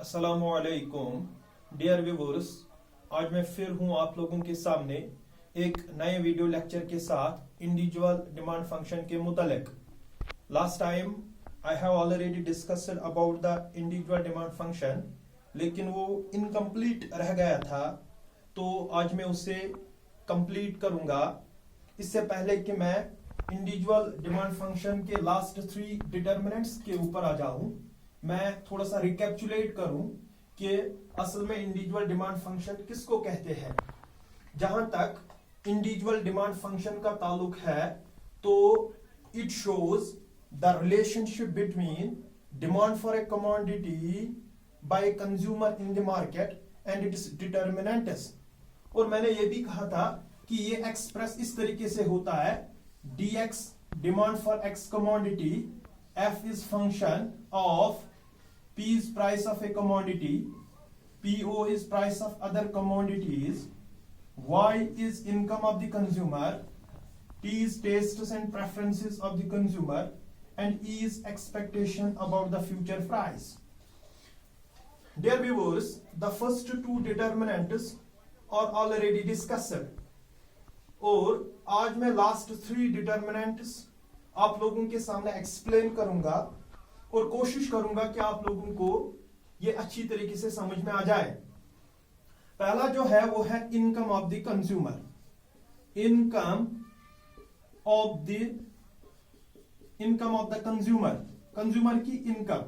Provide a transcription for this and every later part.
अस्सलामुअलैकुम dear viewers. आज मैं फिर हूं आप लोगों के सामने एक नए वीडियो लेक्चर के साथ इंडिविजुअल डिमांड फंक्शन के मुतालिक। Last time I have already discussed about the individual demand function, लेकिन वो इनकम्प्लीट रह गया था, तो आज मैं उसे कंप्लीट करूंगा। इससे पहले कि मैं इंडिविजुअल डिमांड फंक्शन के लास्ट 3 डिटर्मिनेंट्स के ऊपर आ जाऊं, मैं थोड़ा सा रिकैप्चुलेट करूं कि असल में इंडिविजुअल डिमांड फंक्शन किसको कहते हैं। जहां तक इंडिविजुअल डिमांड फंक्शन का ताल्लुक है, तो it shows the relationship between demand for a commodity by consumer in the market and its determinants. और मैंने ये भी कहा था कि ये एक्सप्रेस इस तरीके से होता है, dx demand for x commodity, f is function of p is price of a commodity, po is price of other commodities, y is income of the consumer, t is tastes and preferences of the consumer, and e is expectation about the future price. Dear viewers, the first 2 determinants are already discussed, और आज मैं last 3 determinants आप लोगों के सामने explain करूंगा और कोशिश करूंगा कि आप लोगों को ये अच्छी तरीके से समझ में आ जाए। पहला जो है वो है income of the consumer. Income of the consumer, consumer की इनकम।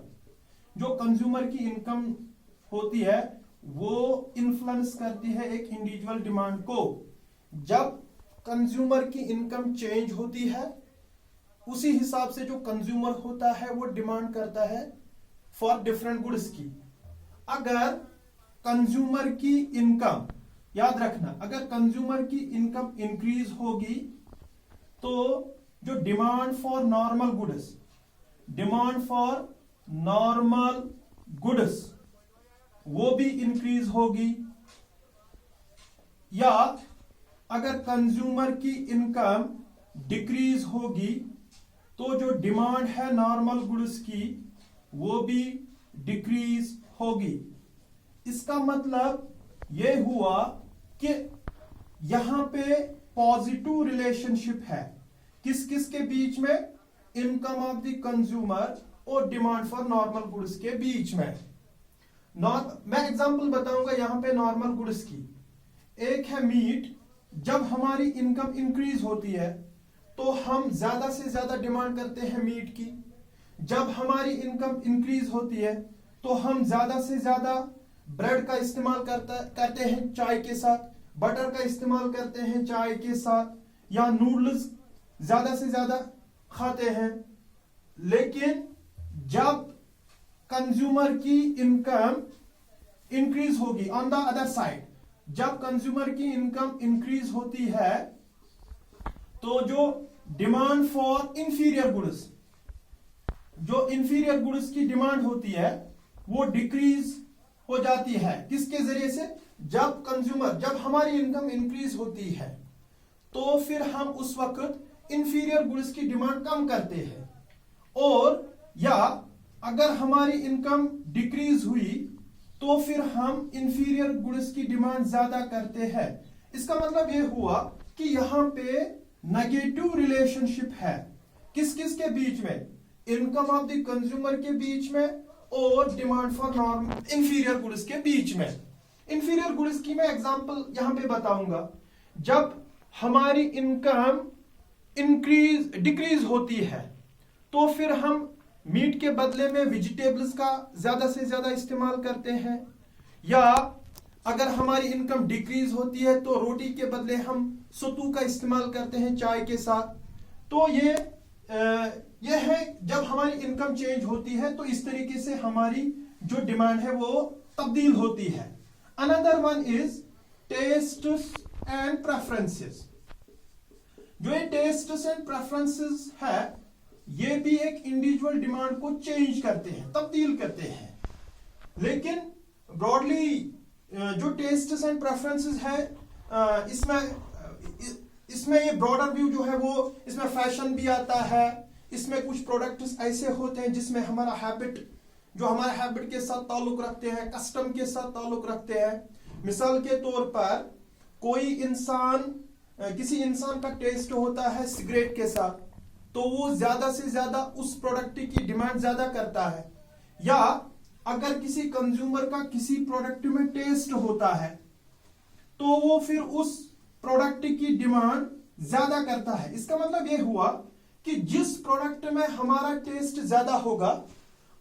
जो कंज्यूमर की इनकम होती है वो इन्फ्लुएंस करती है एक इंडिविजुअल डिमांड को। जब कंज्यूमर की इनकम चेंज होती है, उसी हिसाब से जो कंज्यूमर होता है वो डिमांड करता है फॉर डिफरेंट गुड्स की। अगर कंज्यूमर की इनकम, याद रखना, अगर कंज्यूमर की इनकम इंक्रीज होगी तो जो डिमांड फॉर नॉर्मल गुड्स वो भी इंक्रीज होगी। या अगर कंज्यूमर की इनकम डिक्रीज होगी तो जो डिमांड है नॉर्मल गुड्स की वो भी डिक्रीज होगी। इसका मतलब ये हुआ कि यहां पे पॉजिटिव रिलेशनशिप है किस किस के बीच में, इनकम ऑफ द कंज्यूमर और डिमांड फॉर नॉर्मल गुड्स के बीच में। मैं एग्जांपल बताऊंगा यहां पे नॉर्मल गुड्स की। एक है मीट। जब हमारी इनकम इंक्रीज होती है तो हम ज्यादा से ज्यादा डिमांड करते हैं मीट की। जब हमारी इनकम इंक्रीज होती है तो हम ज्यादा से ज्यादा ब्रेड का इस्तेमाल करते हैं चाय के साथ, बटर का इस्तेमाल करते हैं चाय के साथ, या नूडल्स ज्यादा से ज्यादा खाते हैं। लेकिन जब कंज्यूमर की इनकम इंक्रीज होगी, ऑन द अदर साइड, जब कंज्यूमर की इनकम इंक्रीज होती है तो जो डिमांड फॉर इंफीरियर गुड्स, जो इंफीरियर गुड्स की डिमांड होती है वो डिक्रीज हो जाती है। किसके जरिए से? जब हमारी इनकम इंक्रीज होती है तो फिर हम उस वक्त इंफीरियर गुड्स की डिमांड कम करते हैं। और या अगर हमारी इनकम डिक्रीज हुई तो फिर हम इंफीरियर गुड्स की डिमांड ज्यादा करते हैं। इसका मतलब यह हुआ कि यहां पे नेगेटिव रिलेशनशिप है किस किस के बीच में, इनकम ऑफ द कंज्यूमर के बीच में और डिमांड फॉर इंफीरियर गुड्स के बीच में। इंफीरियर गुड्स की मैं एग्जांपल यहां पे बताऊंगा। जब हमारी इनकम डिक्रीज होती है तो फिर हम मीट के बदले में वेजिटेबल्स का ज्यादा से ज्यादा इस्तेमाल करते हैं। या अगर हमारी इनकम डिक्रीज होती है तो रोटी के बदले हम सत्तू का इस्तेमाल करते हैं चाय के साथ। तो ये है जब हमारी इनकम चेंज होती है तो इस तरीके से हमारी जो डिमांड है वो तब्दील होती है। Another one is tests and preferences. जो ये टेस्ट्स एंड प्रेफरेंसेस है ये भी एक इंडिविजुअल डिमांड को चेंज करते हैं, तब्दील करते हैं। लेकिन ब्रॉडली जो टेस्ट्स एंड प्रेफरेंसेस है इसमें ये ब्रॉडर व्यू जो है वो इसमें फैशन भी आता है। इसमें कुछ प्रोडक्ट्स ऐसे होते हैं जिसमें हमारा हैबिट जो हमारे हैबिट के साथ ताल्लुक रखते हैं, कस्टम के साथ ताल्लुक रखते हैं। मिसाल के तौर पर कोई इंसान, किसी इंसान का टेस्ट होता है सिगरेट के साथ, तो वो ज्यादा से ज्यादा उस प्रोडक्ट की डिमांड ज्यादा करता है। या अगर किसी कंज्यूमर का किसी प्रोडक्ट में टेस्ट होता है तो वो फिर उस प्रोडक्ट की डिमांड ज्यादा करता है। इसका मतलब ये हुआ कि जिस प्रोडक्ट में हमारा टेस्ट ज्यादा होगा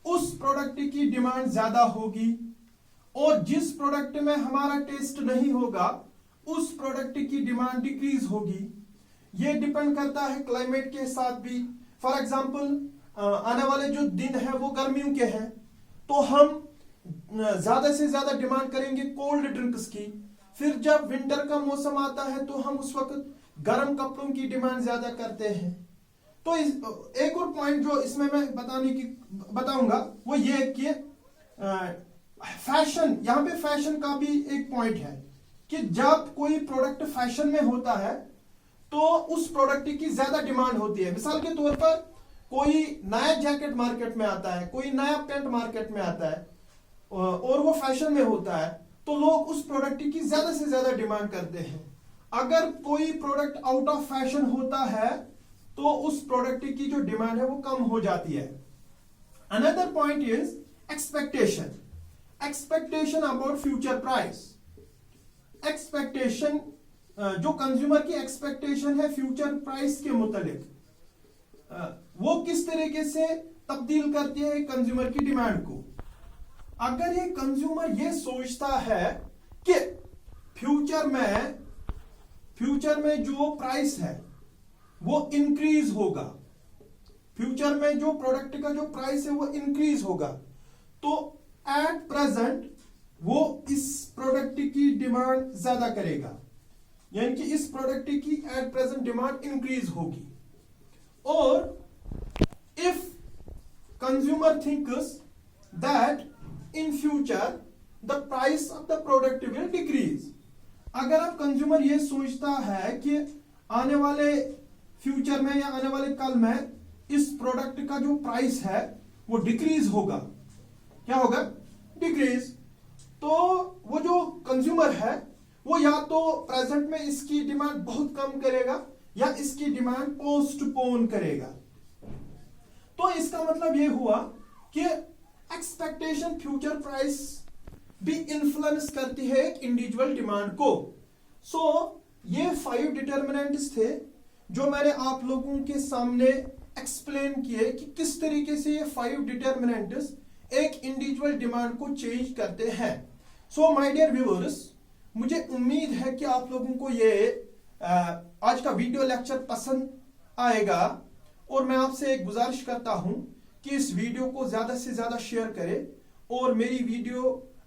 उस प्रोडक्ट की डिमांड ज्यादा होगी, और जिस प्रोडक्ट में हमारा टेस्ट नहीं होगा उस प्रोडक्ट की डिमांड डिक्रीज होगी। ये डिपेंड करता है क्लाइमेट के साथ भी। फॉर एग्जांपल आने वाले जो दिन है वो गर्मियों के हैं, तो हम ज्यादा से ज्यादा डिमांड करेंगे कोल्ड ड्रिंक्स की। फिर जब विंटर का मौसम आता है तो हम उस वक्त गर्म कपड़ों की डिमांड ज्यादा करते हैं। तो एक और पॉइंट जो इसमें मैं बताऊंगा वो ये कि फैशन, यहां पे फैशन का भी एक पॉइंट है कि जब कोई प्रोडक्ट फैशन में होता है तो उस प्रोडक्ट की ज्यादा डिमांड होती है। मिसाल के तौर पर कोई नया जैकेट मार्केट में आता है, कोई नया पैंट मार्केट में आता है और वो फैशन में होता है, तो लोग उस प्रोडक्ट की ज्यादा से ज्यादा डिमांड करते हैं। अगर कोई प्रोडक्ट आउट ऑफ फैशन होता है तो उस प्रोडक्ट की जो डिमांड है वो कम हो जाती है। Another point is expectation. Expectation about future price. Expectation, जो कंज्यूमर की एक्सपेक्टेशन है फ्यूचर प्राइस के मुतालिक, वो किस तरीके से तब्दील करती है कंज्यूमर की डिमांड को। अगर ये कंज्यूमर ये सोचता है कि फ्यूचर में जो प्राइस है वो इंक्रीज होगा, फ्यूचर में जो प्रोडक्ट का जो प्राइस है वो इंक्रीज होगा, तो एट प्रेजेंट वो इस प्रोडक्ट की डिमांड ज्यादा करेगा, यानी कि इस प्रोडक्ट की एट प्रेजेंट डिमांड इंक्रीज होगी। और if consumer thinks that in future the price of the product will decrease, अगर अब कंज्यूमर ये सोचता है कि आने वाले फ्यूचर में या आने वाले कल में इस प्रोडक्ट का जो प्राइस है वो डिक्रीज होगा, क्या होगा? डिक्रीज। तो वो जो कंज्यूमर है वो या तो प्रेजेंट में इसकी डिमांड बहुत कम करेगा या इसकी डिमांड पोस्टपोन करेगा। तो इसका मतलब ये हुआ कि एक्सपेक्टेशन फ्यूचर प्राइस भी इन्फ्लुएंस करती है एक इंडिविजुअल डिमांड को। सो ये 5 डिटर्मिनेंट्स थे जो मैंने आप लोगों के सामने एक्सप्लेन किए कि किस तरीके से ये 5 डिटर्मिनेंट्स एक इंडिविजुअल डिमांड को चेंज करते हैं। सो माय डियर व्यूअर्स, मुझे उम्मीद है कि आप लोगों को ये आज का वीडियो लेक्चर पसंद आएगा, और मैं आपसे एक गुजारिश करता हूं कि इस वीडियो को ज्यादा से ज्यादा शेयर करें और मेरी वीडियो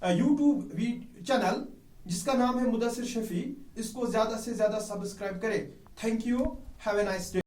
यूट्यूब चैनल जिसका नाम है मुदस्सिर शफी, इसको ज्यादा से ज्यादा सब्सक्राइब करें। Thank you, have a nice day.